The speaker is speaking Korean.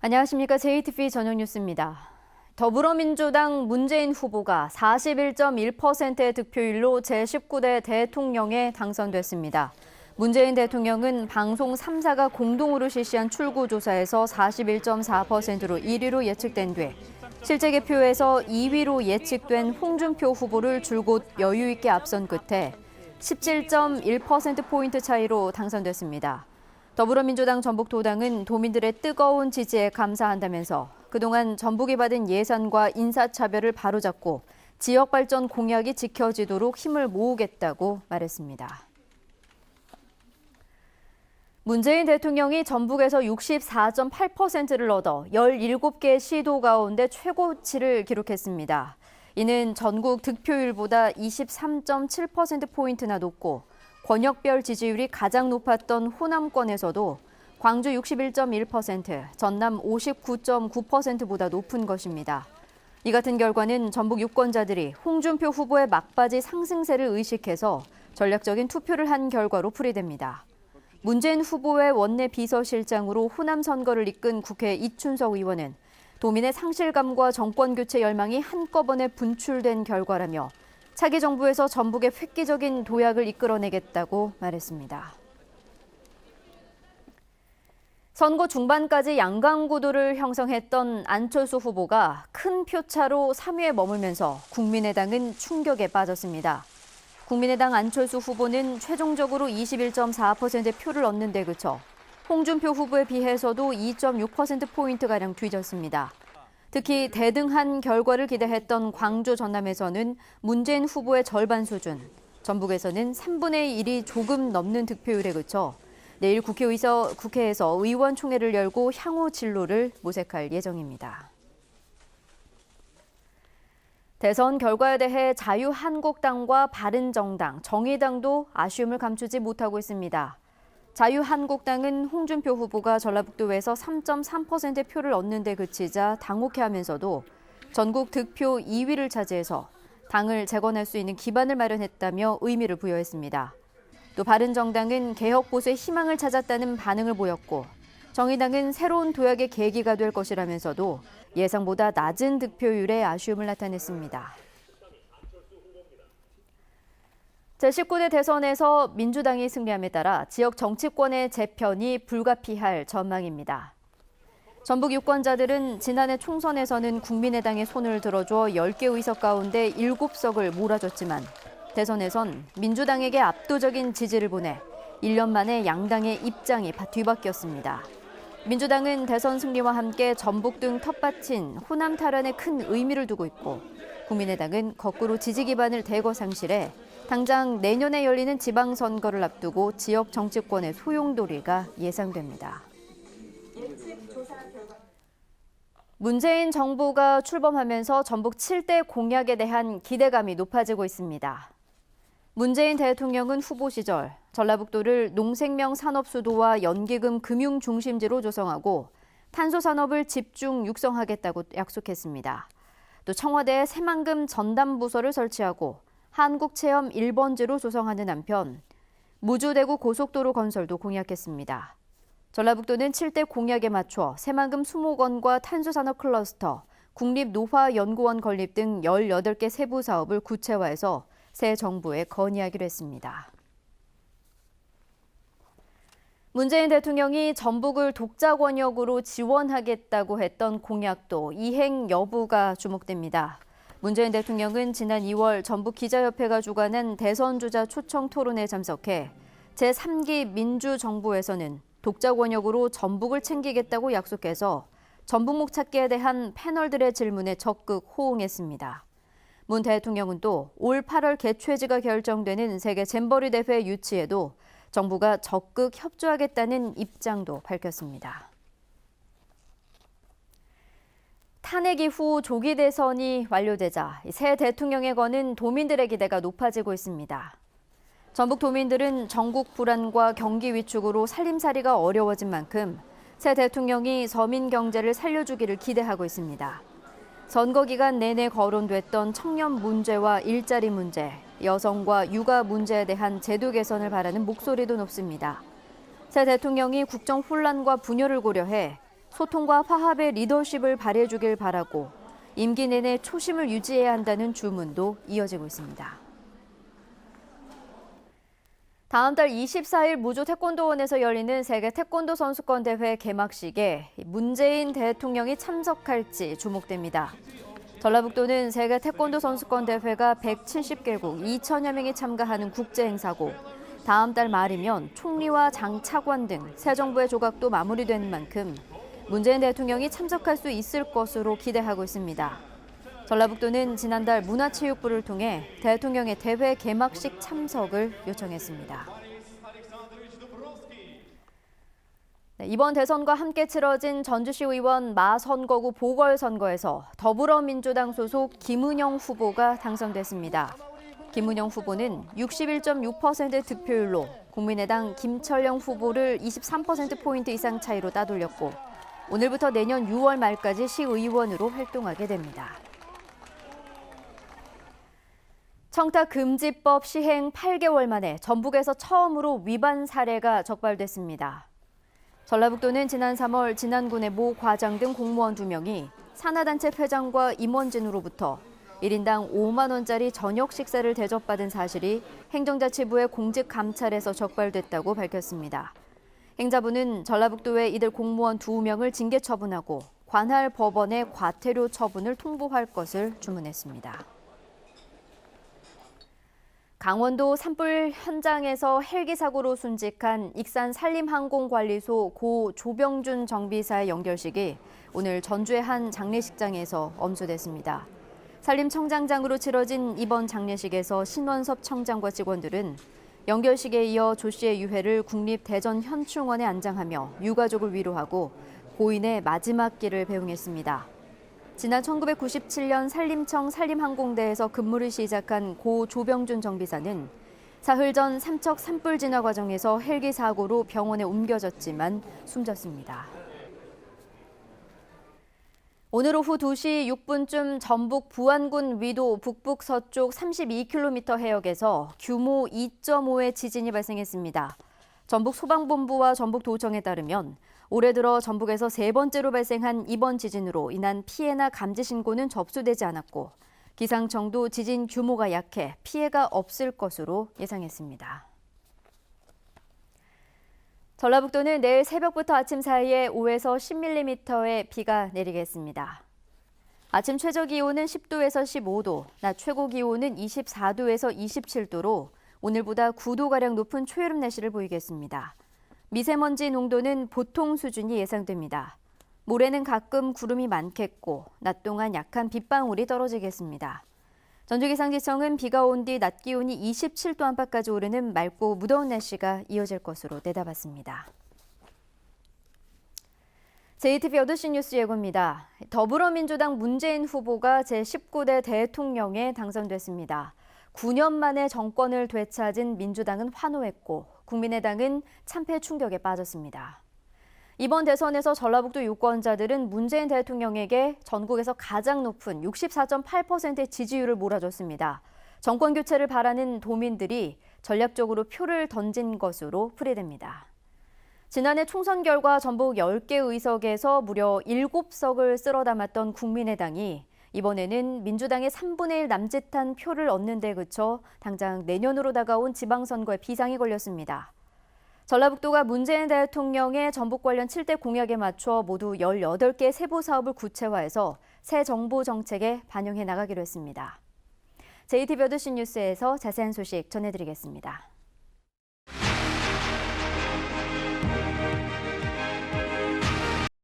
안녕하십니까. JTBC 저녁 뉴스입니다. 더불어민주당 문재인 후보가 41.1%의 득표율로 제19대 대통령에 당선됐습니다. 문재인 대통령은 방송 3사가 공동으로 실시한 출구조사에서 41.4%로 1위로 예측된 뒤 실제 개표에서 2위로 예측된 홍준표 후보를 줄곧 여유 있게 앞선 끝에 17.1%포인트 차이로 당선됐습니다. 더불어민주당 전북도당은 도민들의 뜨거운 지지에 감사한다면서 그동안 전북이 받은 예산과 인사차별을 바로잡고 지역발전 공약이 지켜지도록 힘을 모으겠다고 말했습니다. 문재인 대통령이 전북에서 64.8%를 얻어 17개 시도 가운데 최고치를 기록했습니다. 이는 전국 득표율보다 23.7%포인트나 높고 권역별 지지율이 가장 높았던 호남권에서도 광주 61.1%, 전남 59.9%보다 높은 것입니다. 이 같은 결과는 전북 유권자들이 홍준표 후보의 막바지 상승세를 의식해서 전략적인 투표를 한 결과로 풀이됩니다. 문재인 후보의 원내 비서실장으로 호남 선거를 이끈 국회 이춘석 의원은 도민의 상실감과 정권교체 열망이 한꺼번에 분출된 결과라며 차기 정부에서 전북의 획기적인 도약을 이끌어내겠다고 말했습니다. 선거 중반까지 양강구도를 형성했던 안철수 후보가 큰 표차로 3위에 머물면서 국민의당은 충격에 빠졌습니다. 국민의당 안철수 후보는 최종적으로 21.4%의 표를 얻는 데 그쳐 홍준표 후보에 비해서도 2.6%포인트가량 뒤졌습니다. 특히 대등한 결과를 기대했던 광주 전남에서는 문재인 후보의 절반 수준, 전북에서는 3분의 1이 조금 넘는 득표율에 그쳐 내일 국회에서 의원총회를 열고 향후 진로를 모색할 예정입니다. 대선 결과에 대해 자유한국당과 바른정당, 정의당도 아쉬움을 감추지 못하고 있습니다. 자유한국당은 홍준표 후보가 전라북도에서 3.3%의 표를 얻는 데 그치자 당혹해하면서도 전국 득표 2위를 차지해서 당을 재건할 수 있는 기반을 마련했다며 의미를 부여했습니다. 또 바른정당은 개혁 보수의 희망을 찾았다는 반응을 보였고 정의당은 새로운 도약의 계기가 될 것이라면서도 예상보다 낮은 득표율에 아쉬움을 나타냈습니다. 제19대 대선에서 민주당이 승리함에 따라 지역 정치권의 재편이 불가피할 전망입니다. 전북 유권자들은 지난해 총선에서는 국민의당의 손을 들어줘 10개 의석 가운데 7석을 몰아줬지만 대선에선 민주당에게 압도적인 지지를 보내 1년 만에 양당의 입장이 뒤바뀌었습니다. 민주당은 대선 승리와 함께 전북 등 텃밭인 호남 탈환에 큰 의미를 두고 있고 국민의당은 거꾸로 지지 기반을 대거 상실해 당장 내년에 열리는 지방선거를 앞두고 지역 정치권의 소용돌이가 예상됩니다. 문재인 정부가 출범하면서 전북 7대 공약에 대한 기대감이 높아지고 있습니다. 문재인 대통령은 후보 시절 전라북도를 농생명 산업수도와 연기금 금융중심지로 조성하고 탄소산업을 집중 육성하겠다고 약속했습니다. 또 청와대에 새만금 전담부서를 설치하고 한국체험 1번지로 조성하는 한편 무주대구 고속도로 건설도 공약했습니다. 전라북도는 7대 공약에 맞춰 새만금 수목원과 탄소산업 클러스터, 국립노화연구원 건립 등 18개 세부 사업을 구체화해서 새 정부에 건의하기로 했습니다. 문재인 대통령이 전북을 독자 권역으로 지원하겠다고 했던 공약도 이행 여부가 주목됩니다. 문재인 대통령은 지난 2월 전북 기자협회가 주관한 대선주자 초청 토론에 참석해 제3기 민주정부에서는 독자 권역으로 전북을 챙기겠다고 약속해서 전북목 찾기에 대한 패널들의 질문에 적극 호응했습니다. 문 대통령은 또 올 8월 개최지가 결정되는 세계 잼버리 대회 유치에도 정부가 적극 협조하겠다는 입장도 밝혔습니다. 탄핵 이후 조기 대선이 완료되자 새 대통령에 거는 도민들의 기대가 높아지고 있습니다. 전북 도민들은 전국 불안과 경기 위축으로 살림살이가 어려워진 만큼 새 대통령이 서민 경제를 살려주기를 기대하고 있습니다. 선거 기간 내내 거론됐던 청년 문제와 일자리 문제, 여성과 육아 문제에 대한 제도 개선을 바라는 목소리도 높습니다. 새 대통령이 국정 혼란과 분열을 고려해 소통과 화합의 리더십을 발휘해주길 바라고 임기 내내 초심을 유지해야 한다는 주문도 이어지고 있습니다. 다음 달 24일 무주 태권도원에서 열리는 세계 태권도 선수권 대회 개막식에 문재인 대통령이 참석할지 주목됩니다. 전라북도는 세계 태권도 선수권 대회가 170개국 2천여 명이 참가하는 국제 행사고 다음 달 말이면 총리와 장 차관 등 새 정부의 조각도 마무리되는 만큼 문재인 대통령이 참석할 수 있을 것으로 기대하고 있습니다. 전라북도는 지난달 문화체육부를 통해 대통령의 대회 개막식 참석을 요청했습니다. 이번 대선과 함께 치러진 전주시 의원 마선거구 보궐선거에서 더불어민주당 소속 김은영 후보가 당선됐습니다. 김은영 후보는 61.6% 득표율로 국민의당 김철영 후보를 23%포인트 이상 차이로 따돌렸고 오늘부터 내년 6월 말까지 시의원으로 활동하게 됩니다. 청탁금지법 시행 8개월 만에 전북에서 처음으로 위반 사례가 적발됐습니다. 전라북도는 지난 3월 진안군의 모 과장 등 공무원 2명이 산하단체 회장과 임원진으로부터 1인당 5만 원짜리 저녁 식사를 대접받은 사실이 행정자치부의 공직감찰에서 적발됐다고 밝혔습니다. 행자부는 전라북도의 이들 공무원 2명을 징계 처분하고 관할 법원에 과태료 처분을 통보할 것을 주문했습니다. 강원도 산불 현장에서 헬기 사고로 순직한 익산 산림항공관리소 고 조병준 정비사의 연결식이 오늘 전주의 한 장례식장에서 엄수됐습니다. 산림청장장으로 치러진 이번 장례식에서 신원섭 청장과 직원들은 연결식에 이어 조 씨의 유해를 국립대전현충원에 안장하며 유가족을 위로하고 고인의 마지막 길을 배웅했습니다. 지난 1997년 산림청 산림항공대에서 근무를 시작한 고 조병준 정비사는 사흘 전 삼척 산불 진화 과정에서 헬기 사고로 병원에 옮겨졌지만 숨졌습니다. 오늘 오후 2시 6분쯤 전북 부안군 위도 북북서쪽 32km 해역에서 규모 2.5의 지진이 발생했습니다. 전북 소방본부와 전북도청에 따르면 올해 들어 전북에서 3번째로 발생한 이번 지진으로 인한 피해나 감지 신고는 접수되지 않았고 기상청도 지진 규모가 약해 피해가 없을 것으로 예상했습니다. 전라북도는 내일 새벽부터 아침 사이에 5에서 10mm의 비가 내리겠습니다. 아침 최저 기온은 10도에서 15도, 낮 최고 기온은 24도에서 27도로 오늘보다 9도가량 높은 초여름 날씨를 보이겠습니다. 미세먼지 농도는 보통 수준이 예상됩니다. 모레는 가끔 구름이 많겠고 낮 동안 약한 빗방울이 떨어지겠습니다. 전주기상지청은 비가 온 뒤 낮 기온이 27도 안팎까지 오르는 맑고 무더운 날씨가 이어질 것으로 내다봤습니다. JTBC 8시 뉴스 예고입니다. 더불어민주당 문재인 후보가 제19대 대통령에 당선됐습니다. 9년 만에 정권을 되찾은 민주당은 환호했고 국민의당은 참패 충격에 빠졌습니다. 이번 대선에서 전라북도 유권자들은 문재인 대통령에게 전국에서 가장 높은 64.8%의 지지율을 몰아줬습니다. 정권 교체를 바라는 도민들이 전략적으로 표를 던진 것으로 풀이됩니다. 지난해 총선 결과 전북 10개 의석에서 무려 7석을 쓸어 담았던 국민의당이 이번에는 민주당의 3분의 1 남짓한 표를 얻는 데 그쳐 당장 내년으로 다가온 지방선거에 비상이 걸렸습니다. 전라북도가 문재인 대통령의 전북 관련 7대 공약에 맞춰 모두 18개 세부 사업을 구체화해서 새 정부 정책에 반영해 나가기로 했습니다. JTBC 8시 뉴스에서 자세한 소식 전해드리겠습니다.